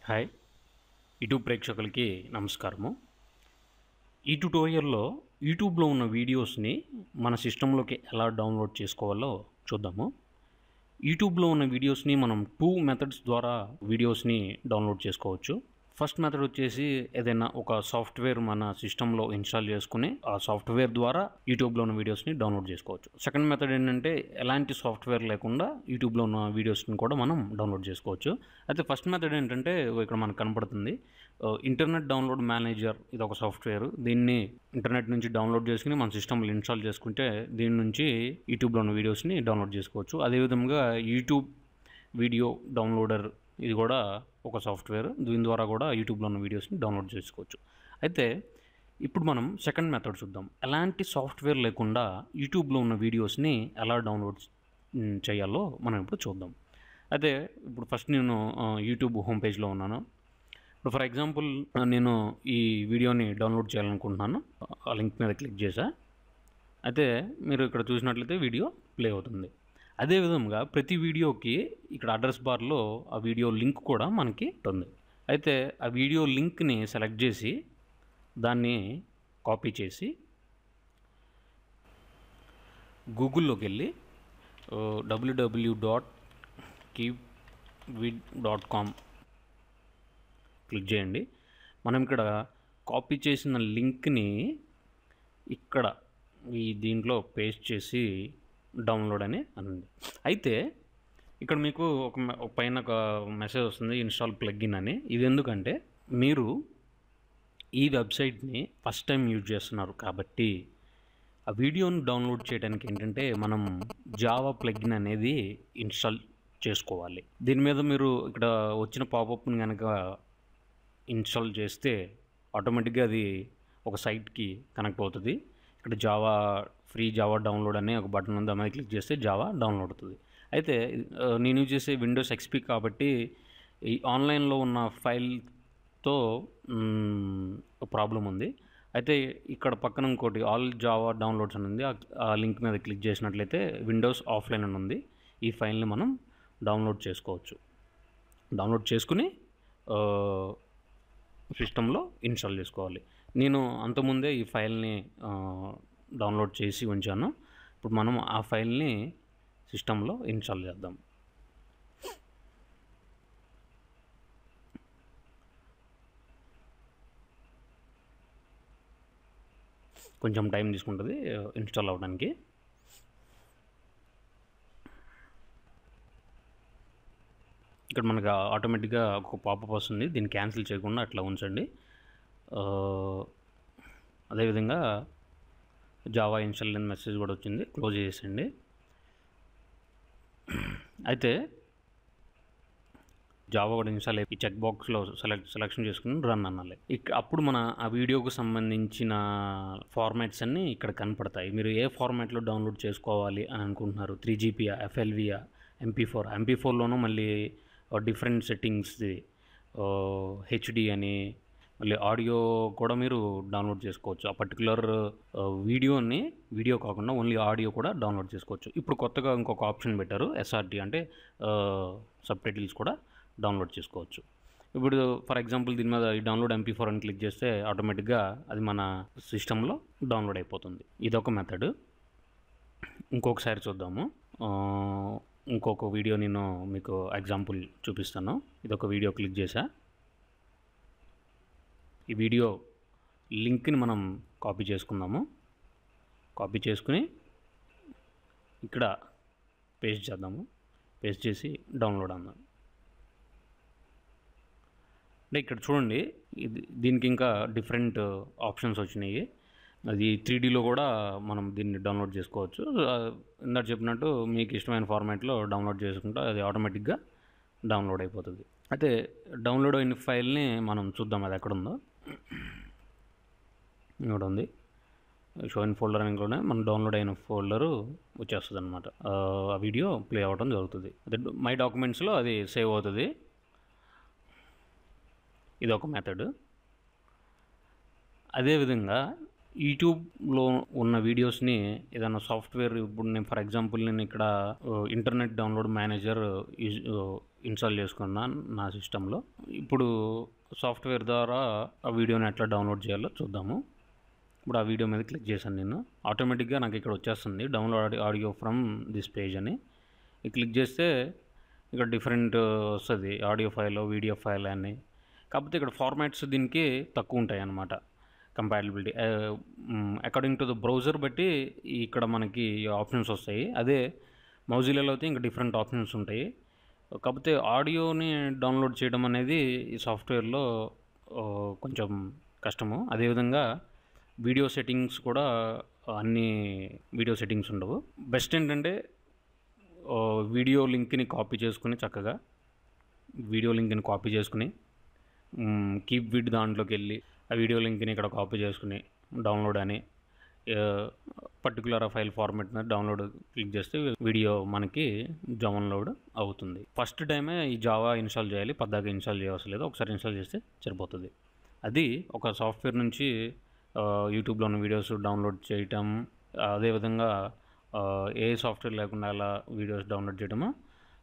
Hi YouTube ప్రేక్షకులకి నమస్కారము. ఈ ట్యుటోరియల్లో యూట్యూబ్లో ఉన్న వీడియోస్ని మన సిస్టంలోకి ఎలా డౌన్లోడ్ చేసుకోవాలో చూద్దాము. యూట్యూబ్లో ఉన్న వీడియోస్ని మనం 2 మెథడ్స్ ద్వారా వీడియోస్ని డౌన్లోడ్ చేసుకోవచ్చు. ఫస్ట్ మెథడ్ వచ్చేసి ఏదైనా ఒక సాఫ్ట్వేర్ మన సిస్టంలో ఇన్స్టాల్ చేసుకుని ఆ సాఫ్ట్వేర్ ద్వారా యూట్యూబ్లో ఉన్న వీడియోస్ని డౌన్లోడ్ చేసుకోవచ్చు. సెకండ్ మెథడ్ ఏంటంటే ఎలాంటి సాఫ్ట్వేర్ లేకుండా యూట్యూబ్లో ఉన్న వీడియోస్ని కూడా మనం డౌన్లోడ్ చేసుకోవచ్చు. అయితే ఫస్ట్ మెథడ్ ఏంటంటే ఇక్కడ మనకు కనపడుతుంది ఇంటర్నెట్ డౌన్లోడ్ మేనేజర్. ఇది ఒక సాఫ్ట్వేర్. దీన్ని ఇంటర్నెట్ నుంచి డౌన్లోడ్ చేసుకుని మన సిస్టంలో ఇన్స్టాల్ చేసుకుంటే దీని నుంచి యూట్యూబ్లో ఉన్న వీడియోస్ని డౌన్లోడ్ చేసుకోవచ్చు. అదేవిధంగా యూట్యూబ్ వీడియో డౌన్లోడర్ ఇది కూడా ఒక సాఫ్ట్వేర్. దీని ద్వారా కూడా యూట్యూబ్లో ఉన్న వీడియోస్ని డౌన్లోడ్ చేసుకోవచ్చు. అయితే ఇప్పుడు మనం సెకండ్ మెథడ్ చూద్దాం. ఎలాంటి సాఫ్ట్వేర్ లేకుండా యూట్యూబ్లో ఉన్న వీడియోస్ని ఎలా డౌన్లోడ్ చేయాలో మనం ఇప్పుడు చూద్దాం. అయితే ఇప్పుడు ఫస్ట్ నేను యూట్యూబ్ హోమ్ పేజ్లో ఉన్నాను. ఇప్పుడు ఫర్ ఎగ్జాంపుల్ నేను ఈ వీడియోని డౌన్లోడ్ చేయాలనుకుంటున్నాను. ఆ లింక్ మీద క్లిక్ చేశా. అయితే మీరు ఇక్కడ చూసినట్లయితే వీడియో ప్లే అవుతుంది. అదేవిధంగా ప్రతి వీడియోకి ఇక్కడ అడ్రస్ బార్లో ఆ వీడియో లింక్ కూడా మనకి ఉంటుంది. అయితే ఆ వీడియో లింక్ని సెలెక్ట్ చేసి దాన్ని కాపీ చేసి గూగుల్లోకి వెళ్ళి www.keepvid.com క్లిక్ చేయండి. మనం ఇక్కడ కాపీ చేసిన లింక్ని ఇక్కడ ఈ దీంట్లో పేస్ట్ చేసి డౌన్లోడ్ అని అనండి. అయితే ఇక్కడ మీకు ఒక పైన ఒక మెసేజ్ వస్తుంది, ఇన్స్టాల్ ప్లగ్ఇన్ అని. ఇది ఎందుకంటే మీరు ఈ వెబ్సైట్ని ఫస్ట్ టైం యూజ్ చేస్తున్నారు కాబట్టి ఆ వీడియోని డౌన్లోడ్ చేయడానికి ఏంటంటే మనం జావా ప్లగ్ఇన్ అనేది ఇన్స్టాల్ చేసుకోవాలి. దీని మీద మీరు ఇక్కడ వచ్చిన పాపప్ని కనుక ఇన్స్టాల్ చేస్తే ఆటోమేటిక్గా అది ఒక సైట్కి కనెక్ట్ అవుతుంది. ఇక్కడ జావా ఫ్రీ జావా డౌన్లోడ్ అనే ఒక బటన్ ఉంది, దాని మీద క్లిక్ చేస్తే జావా డౌన్లోడ్ అవుతుంది. అయితే నేను యూజ్ చేసే విండోస్ ఎక్స్పీ కాబట్టి ఈ ఆన్లైన్లో ఉన్న ఫైల్తో ప్రాబ్లం ఉంది. అయితే ఇక్కడ పక్కన ఇంకోటి ఆల్ జావా డౌన్లోడ్స్ అని ఉంది. ఆ లింక్ మీద క్లిక్ చేసినట్లయితే విండోస్ ఆఫ్లైన్ అని ఉంది. ఈ ఫైల్ని మనం డౌన్లోడ్ చేసుకోవచ్చు. డౌన్లోడ్ చేసుకుని సిస్టంలో ఇన్స్టాల్ చేసుకోవాలి. నేను అంతకుముందే ఈ ఫైల్ని డౌన్లోడ్ చేసి ఉంచాను. ఇప్పుడు మనం ఆ ఫైల్ని సిస్టంలో ఇన్స్టాల్ చేద్దాం. కొంచెం టైం తీసుకుంటుంది ఇన్స్టాల్ అవ్వడానికి. ఇక్కడ మనకు ఆటోమేటిక్గా ఒక పాపప్ వస్తుంది. దీన్ని క్యాన్సిల్ చేయకుండా అట్లా ఉంచండి. అదేవిధంగా జావా ఇన్స్టాల్ అనే మెసేజ్ కూడా వచ్చింది, క్లోజ్ చేసేయండి. అయితే జావా కూడా ఇన్స్టాల్ అయ్యి ఈ చెక్ బాక్స్లో సెలెక్షన్ చేసుకుని రన్ అనాలి. అప్పుడు మన ఆ వీడియోకు సంబంధించిన ఫార్మాట్స్ అన్నీ ఇక్కడ కనపడతాయి. మీరు ఏ ఫార్మాట్లో డౌన్లోడ్ చేసుకోవాలి అని అనుకుంటున్నారు, 3GPయా, FLVయా, MP4. MP4లోనూ మళ్ళీ డిఫరెంట్ సెట్టింగ్స్, HD అని, మళ్ళీ ఆడియో కూడా మీరు డౌన్లోడ్ చేసుకోవచ్చు. ఆ పర్టికులర్ వీడియో కాకుండా ఓన్లీ ఆడియో కూడా డౌన్లోడ్ చేసుకోవచ్చు. ఇప్పుడు కొత్తగా ఇంకొక ఆప్షన్ పెట్టారు, SRT అంటే సబ్ టైటిల్స్ కూడా డౌన్లోడ్ చేసుకోవచ్చు. ఇప్పుడు ఫర్ ఎగ్జాంపుల్ దీని మీద ఈ డౌన్లోడ్ MP4 అని క్లిక్ చేస్తే ఆటోమేటిక్గా అది మన సిస్టంలో డౌన్లోడ్ అయిపోతుంది. ఇదొక మెథడ్. ఇంకొకసారి చూద్దాము. ఇంకొక వీడియో నేను మీకు ఎగ్జాంపుల్ చూపిస్తాను. ఇదొక వీడియో క్లిక్ చేశా. ఈ వీడియో లింక్ని మనం కాపీ చేసుకుందాము. కాపీ చేసుకుని ఇక్కడ పేస్ట్ చేద్దాము. పేస్ట్ చేసి డౌన్లోడ్ అందాం. అంటే ఇక్కడ చూడండి, దీనికి ఇంకా డిఫరెంట్ ఆప్షన్స్ వచ్చినాయి. అది 3Dలో కూడా మనం దీన్ని డౌన్లోడ్ చేసుకోవచ్చు. ఇందాక చెప్పినట్టు మీకు ఇష్టమైన ఫార్మాట్లో డౌన్లోడ్ చేసుకుంటే అది ఆటోమేటిక్గా డౌన్లోడ్ అయిపోతుంది. అయితే డౌన్లోడ్ అయిన ఫైల్ని మనం చూద్దాం, అది ఎక్కడుందో. ఇక్కడ ఉంది, షో ఇన్ ఫోల్డర్ అనుకోనే మనం డౌన్లోడ్ అయిన ఫోల్డరు వచ్చేస్తుంది అనమాట. ఆ వీడియో ప్లే అవ్వడం జరుగుతుంది. అదే మై డాక్యుమెంట్స్లో అది సేవ్ అవుతుంది. ఇది ఒక మెథడ్. అదేవిధంగా యూట్యూబ్లో ఉన్న వీడియోస్ని ఏదైనా సాఫ్ట్వేర్, ఇప్పుడు నేను ఫర్ ఎగ్జాంపుల్ నేను ఇక్కడ ఇంటర్నెట్ డౌన్లోడ్ మేనేజర్ ఇన్స్టాల్ చేసుకున్నాను నా సిస్టంలో. ఇప్పుడు సాఫ్ట్వేర్ ద్వారా ఆ వీడియోని ఎట్లా డౌన్లోడ్ చేయాలో చూద్దాము. ఇప్పుడు ఆ వీడియో మీద క్లిక్ చేశాను నేను. ఆటోమేటిక్గా నాకు ఇక్కడ వచ్చేస్తుంది download audio from this page అని. క్లిక్ చేస్తే ఇక్కడ డిఫరెంట్ వస్తుంది, ఆడియో ఫైల్, వీడియో ఫైల్ అని. కాకపోతే ఇక్కడ ఫార్మాట్స్ దీనికి తక్కువ ఉంటాయి అన్నమాట, compatibility according to the browser బట్టి ఇక్కడ మనకి ఆప్షన్స్ వస్తాయి. అదే మౌజిలాలో అయితే ఇంకా డిఫరెంట్ ఆప్షన్స్ ఉంటాయి. కాకపోతే ఆడియోని డౌన్లోడ్ చేయడం అనేది ఈ సాఫ్ట్వేర్లో కొంచెం కష్టము. అదేవిధంగా వీడియో సెట్టింగ్స్ కూడా అన్ని వీడియో సెట్టింగ్స్ ఉండవు. బెస్ట్ ఏంటంటే వీడియో లింక్ని కాపీ చేసుకుని చక్కగా కీప్ విడ్ దాంట్లోకి వెళ్ళి ఆ వీడియో లింక్ని ఇక్కడ కాపీ చేసుకుని డౌన్లోడ్ అని పర్టికులర్ ఫైల్ ఫార్మాట్ మీద డౌన్లోడ్ క్లిక్ చేస్తే వీడియో మనకి డౌన్లోడ్ అవుతుంది. ఫస్ట్ టైమే ఈ జావా ఇన్స్టాల్ చేయాలి, పద్దాక ఇన్స్టాల్ చేయవలసిన లేదు, ఒకసారి ఇన్స్టాల్ చేస్తే సరిపోతుంది. అది ఒక సాఫ్ట్వేర్ నుంచి యూట్యూబ్లో ఉన్న వీడియోస్ డౌన్లోడ్ చేయటం, అదేవిధంగా ఏ సాఫ్ట్వేర్ లేకుండా అలా వీడియోస్ డౌన్లోడ్ చేయడమో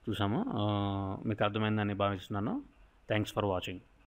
చూసాము. మీకు అర్థమైందని భావిస్తున్నాను. Thanks for watching.